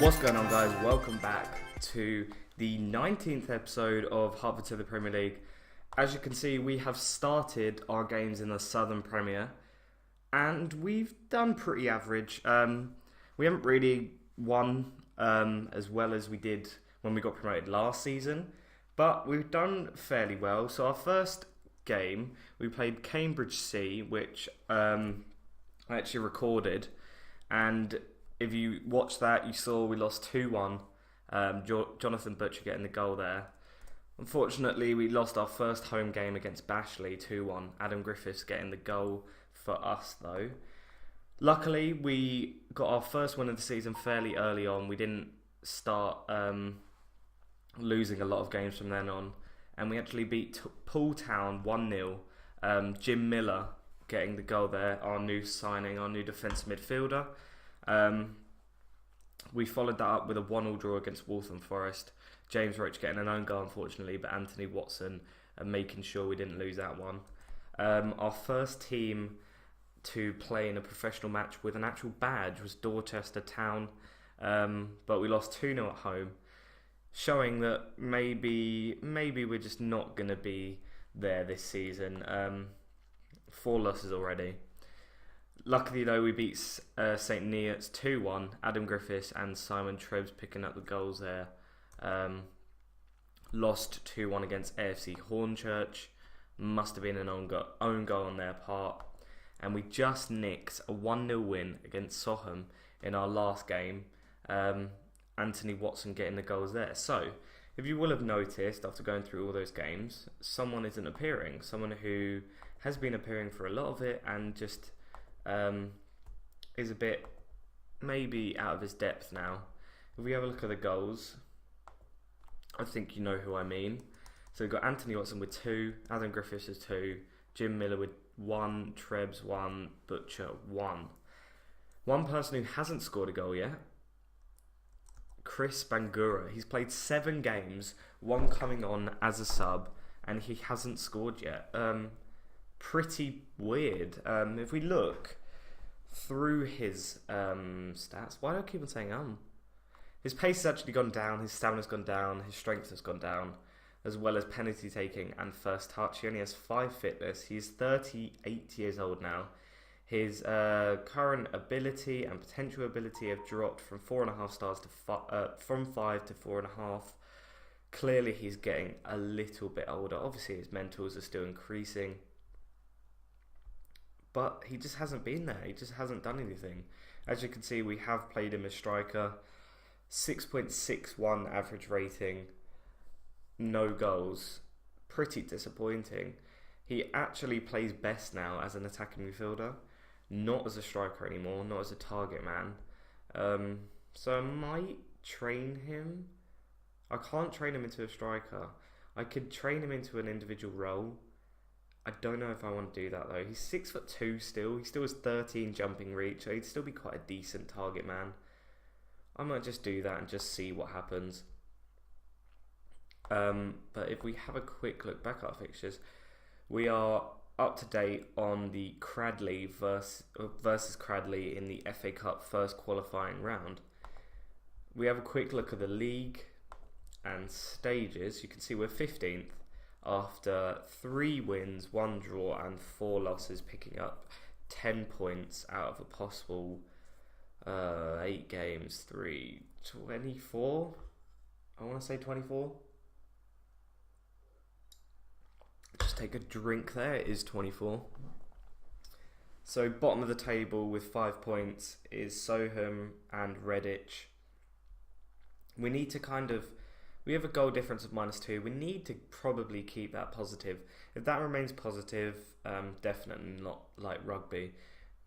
What's going on, guys? Welcome back to the 19th episode of Hertford to the Premier League. As you can see, we have started our games in the Southern Premier and we've done pretty average. We haven't really won as well as we did when we got promoted last season, but we've done fairly well. So our first game, we played Cambridge C, which I actually recorded, and if you watched that, you saw we lost 2-1. Jonathan Butcher getting the goal there. Unfortunately, we lost our first home game against Bashley 2-1. Adam Griffiths getting the goal for us, though. Luckily, we got our first win of the season fairly early on. We didn't start losing a lot of games from then on. And we actually beat Poole Town 1-0. Jim Miller getting the goal there, our new signing, our new defensive midfielder. We followed that up with a 1-1 draw against Waltham Forest. James Roach getting an own goal, unfortunately, but Anthony Watson making sure we didn't lose that one. Our first team to play in a professional match with an actual badge was Dorchester Town, but we lost 2-0 at home, showing that maybe we're just not going to be there this season. 4 losses already. Luckily, though, we beat St Neots 2-1. Adam Griffiths and Simon Trebs picking up the goals there. Lost 2-1 against AFC Hornchurch. Must have been an own goal on their part. And we just nicked a 1-0 win against Soham in our last game. Anthony Watson getting the goals there. So, if you will have noticed, after going through all those games, someone isn't appearing. Someone who has been appearing for a lot of it and just is a bit maybe out of his depth now. If we have a look at the goals, I think you know who I mean. So we've got Anthony Watson with 2, Adam Griffiths with 2, Jim Miller with 1, Trebs 1, Butcher 1. One person who hasn't scored a goal yet, Chris Bangura. He's played 7 games, 1 coming on as a sub, and he hasn't scored yet. Pretty weird. If we look through his stats, why do I keep on saying his pace has actually gone down, his stamina's gone down, his strength has gone down, as well as penalty taking and first touch. He only has 5 fitness. He's 38 years old now. His current ability and potential ability have dropped from 4.5 stars to from 5 to 4.5. Clearly, he's getting a little bit older. Obviously, his mentals are still increasing. But he just hasn't been there. He just hasn't done anything. As you can see, we have played him as striker. 6.61 average rating. No goals. Pretty disappointing. He actually plays best now as an attacking midfielder. Not as a striker anymore. Not as a target man. So I might train him. I can't train him into a striker. I could train him into an individual role. I don't know if I want to do that, though. He's 6'2" still. He still has 13 jumping reach, so he'd still be quite a decent target man. I might just do that and just see what happens. But if we have a quick look back at our fixtures, we are up to date on the Cradley versus Cradley in the FA Cup first qualifying round. We have a quick look at the league and stages. You can see we're 15th. After 3 wins, 1 draw and 4 losses, picking up 10 points out of a possible 8 games, 24? I want to say 24. Just take a drink there, it is 24. So bottom of the table with 5 points is Soham and Redditch. We need to we have a goal difference of -2. We need to probably keep that positive. If that remains positive, definitely not like rugby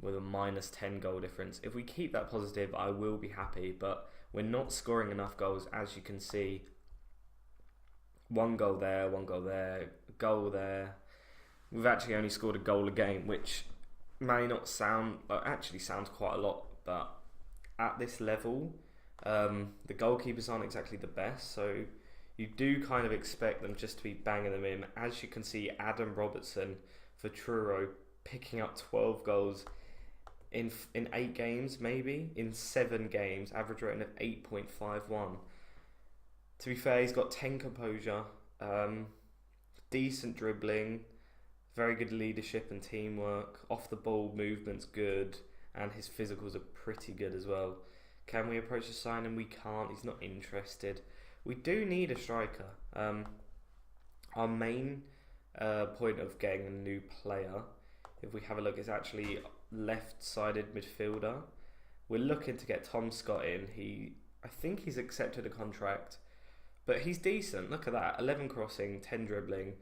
with a -10 goal difference. If we keep that positive, I will be happy, but we're not scoring enough goals, as you can see. 1 goal there, 1 goal there, goal there. We've actually only scored a goal a game, which may not sound, actually sounds quite a lot, but at this level, the goalkeepers aren't exactly the best, so you do kind of expect them just to be banging them in. As you can see, Adam Robertson for Truro picking up 12 goals in 8 games, maybe in 7 games, average rating of 8.51. To be fair, he's got 10 composure, decent dribbling, very good leadership and teamwork. Off the ball movement's good, and his physicals are pretty good as well. Can we approach the signing? We can't. He's not interested. We do need a striker. Our main point of getting a new player, if we have a look, is actually left-sided midfielder. We're looking to get Tom Scott in. I think he's accepted a contract, but he's decent. Look at that: 11 crossing, 10 dribbling,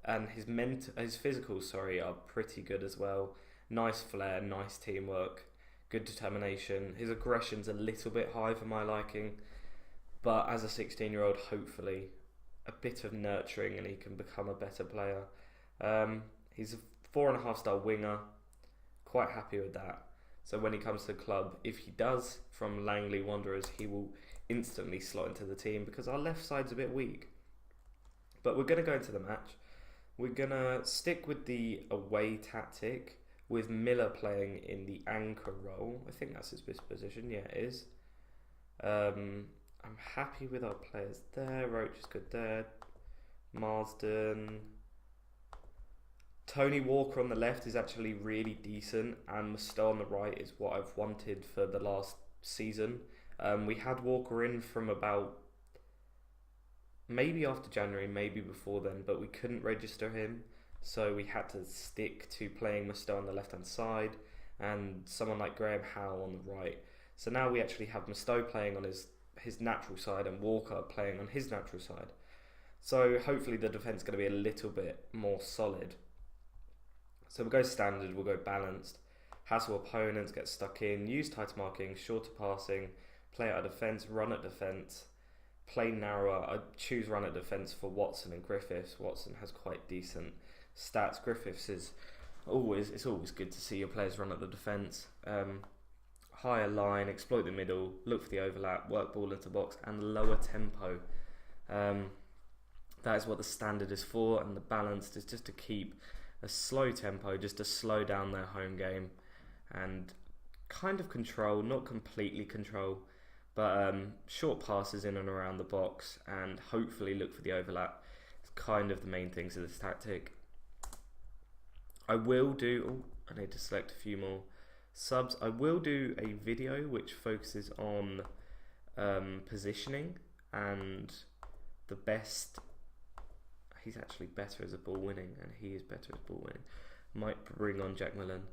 and his physicals, are pretty good as well. Nice flair, nice teamwork, good determination. His aggression's a little bit high for my liking, but as a 16-year-old, hopefully a bit of nurturing and he can become a better player. He's a 4.5-star winger. Quite happy with that. So when he comes to the club, if he does from Langley Wanderers, he will instantly slot into the team because our left side's a bit weak. But we're going to go into the match. We're going to stick with the away tactic with Miller playing in the anchor role. I think that's his best position. Yeah, it is. I'm happy with our players there. Roach is good there. Marsden. Tony Walker on the left is actually really decent, and Musto on the right is what I've wanted for the last season. We had Walker in from about maybe after January, maybe before then, but we couldn't register him, so we had to stick to playing Musto on the left hand side and someone like Graham Howe on the right. So now we actually have Musto playing on his natural side and Walker playing on his natural side. So hopefully the defence is going to be a little bit more solid. So we'll go standard, we'll go balanced, hassle opponents, get stuck in, use tight marking, shorter passing, play out of defence, run at defence, play narrower. I choose run at defence for Watson and Griffiths. Watson has quite decent stats. Griffiths it's always good to see your players run at the defence. Higher line, exploit the middle, look for the overlap, work ball into box, and lower tempo. That is what the standard is for, and the balanced is just to keep a slow tempo, just to slow down their home game and kind of control, not completely control, but short passes in and around the box and hopefully look for the overlap. It's kind of the main things of this tactic. I need to select a few more subs. I will do a video which focuses on positioning and the best. He's actually better as a ball winning, and he is better as ball winning. Might bring on Jack Millen.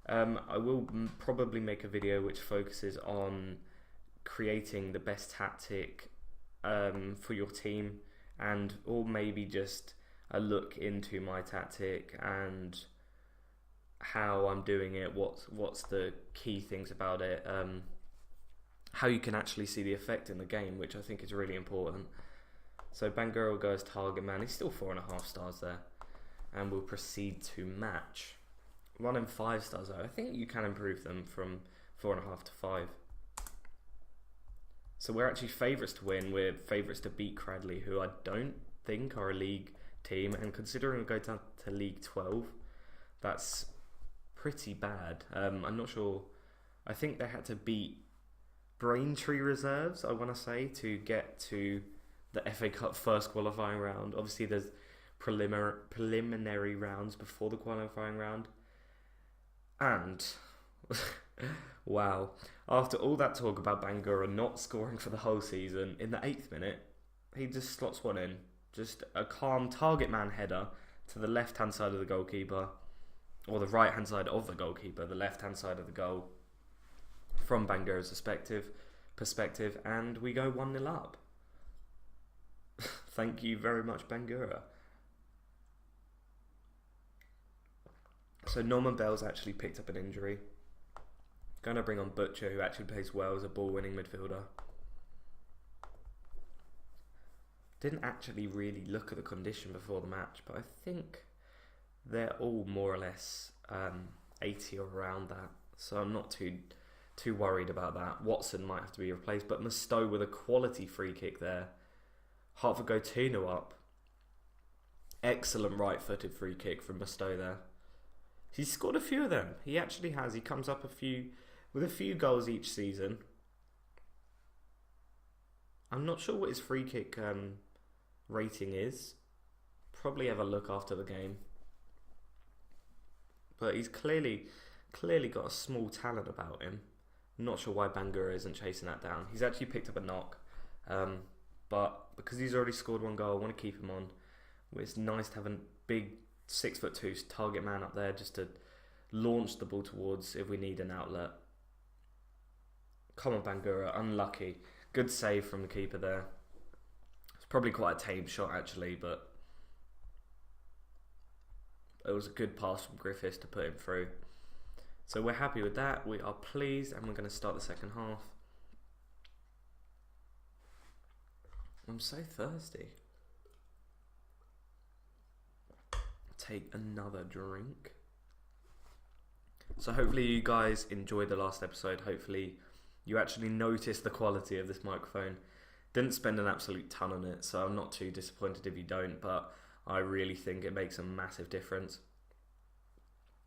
I will probably make a video which focuses on creating the best tactic for your team, or maybe just a look into my tactic and how I'm doing it. What's the key things about it? How you can actually see the effect in the game, which I think is really important. So Bangura will go as target man. He's still 4.5 stars there. And we'll proceed to match. 1 and 5 stars though. I think you can improve them from 4.5 to 5. So we're actually favourites to win. We're favourites to beat Cradley, who I don't think are a league team. And considering we go down to League 12, that's pretty bad. I'm not sure. I think they had to beat Braintree reserves, I want to say, to get to the FA Cup first qualifying round. Obviously there's preliminary rounds before the qualifying round. And wow, after all that talk about Bangura not scoring for the whole season, in the 8th minute he just slots one in. Just a calm target man header to the left hand side of the goalkeeper, or the right hand side of the goalkeeper, the left hand side of the goal from Bangura's perspective, and we go 1-0 up. Thank you very much, Bangura. So Norman Bell's actually picked up an injury. Going to bring on Butcher, who actually plays well as a ball-winning midfielder. Didn't actually really look at the condition before the match, but I think they're all more or less 80 or around that. So I'm not too worried about that. Watson might have to be replaced, but Musto with a quality free kick there. Hertford go 2-0 up. Excellent right-footed free kick from Musto there. He's scored a few of them. He actually has. He comes up with a few goals each season. I'm not sure what his free kick rating is. Probably have a look after the game. But he's clearly got a small talent about him. I'm not sure why Bangura isn't chasing that down. He's actually picked up a knock. But because he's already scored one goal, I want to keep him on. It's nice to have a big 6'2" target man up there just to launch the ball towards if we need an outlet. Come on, Bangura. Unlucky. Good save from the keeper there. It's probably quite a tame shot actually, but it was a good pass from Griffiths to put him through. So we're happy with that. We are pleased, and we're going to start the second half. I'm so thirsty. Take another drink. So hopefully you guys enjoyed the last episode. Hopefully you actually noticed the quality of this microphone. Didn't spend an absolute ton on it, so I'm not too disappointed if you don't, but I really think it makes a massive difference.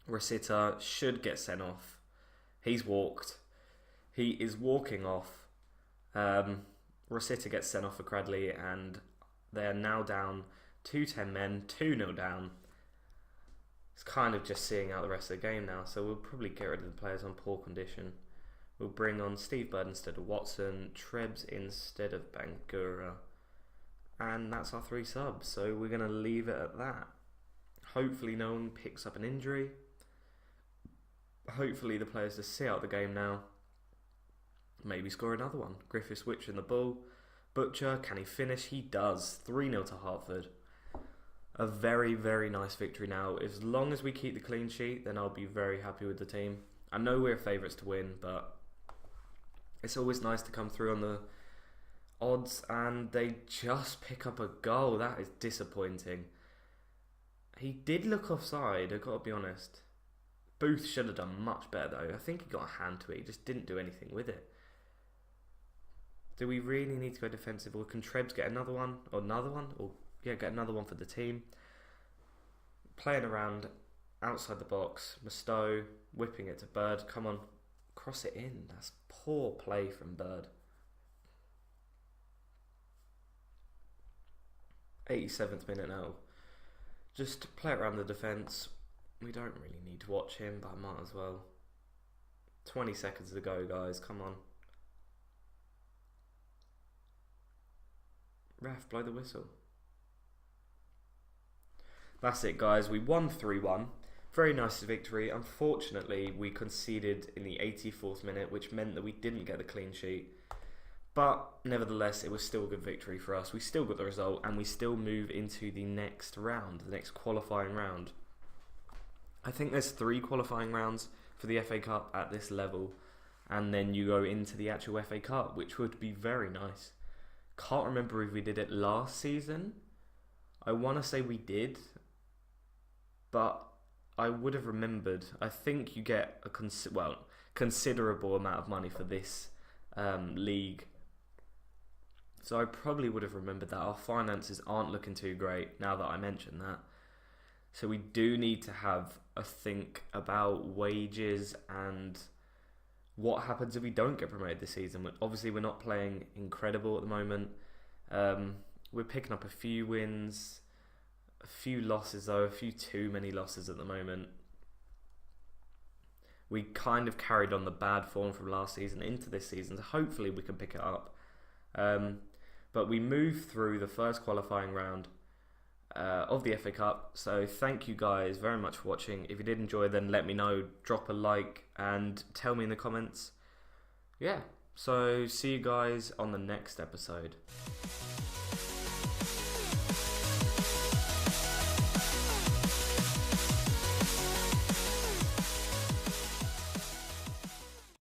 Rosita should get sent off. He's walked. He is walking off. Rosita gets sent off for Cradley, and they are now down to 10 men, 2-0 down. It's kind of just seeing out the rest of the game now, so we'll probably get rid of the players on poor condition. We'll bring on Steve Bird instead of Watson, Trebs instead of Bangura, and that's our 3 subs, so we're going to leave it at that. Hopefully no one picks up an injury. Hopefully the players just see out the game now. Maybe score another one. Griffiths switching the ball. Butcher, can he finish? He does. 3-0 to Hertford. A very, very nice victory now. As long as we keep the clean sheet, then I'll be very happy with the team. I know we're favourites to win, but it's always nice to come through on the odds, and they just pick up a goal. That is disappointing. He did look offside, I've got to be honest. Booth should have done much better though. I think he got a hand to it, he just didn't do anything with it. Do we really need to go defensive, or can Trebs get another one? Or yeah, get another one for the team. Playing around outside the box. Mustoe whipping it to Bird. Come on, cross it in. That's poor play from Bird. 87th minute now. Just play it around the defence. We don't really need to watch him, but I might as well. 20 seconds to go, guys. Come on. Ref, blow the whistle. That's it, guys. We won 3-1. Very nice victory. Unfortunately, we conceded in the 84th minute, which meant that we didn't get the clean sheet. But nevertheless, it was still a good victory for us. We still got the result, and we still move into the next round, the next qualifying round. I think there's 3 qualifying rounds for the FA Cup at this level, and then you go into the actual FA Cup, which would be very nice. Can't remember if we did it last season. I want to say we did, but I would have remembered. I think you get a considerable amount of money for this league. So I probably would have remembered that. Our finances aren't looking too great now that I mentioned that. So we do need to have a think about wages and what happens if we don't get promoted this season. Obviously, we're not playing incredible at the moment. We're picking up a few wins, a few losses though, a few too many losses at the moment. We kind of carried on the bad form from last season into this season, so hopefully we can pick it up. But we moved through the first qualifying round of the FA Cup, so thank you guys very much for watching. If you did enjoy, then let me know, drop a like and tell me in the comments. Yeah, so see you guys on the next episode.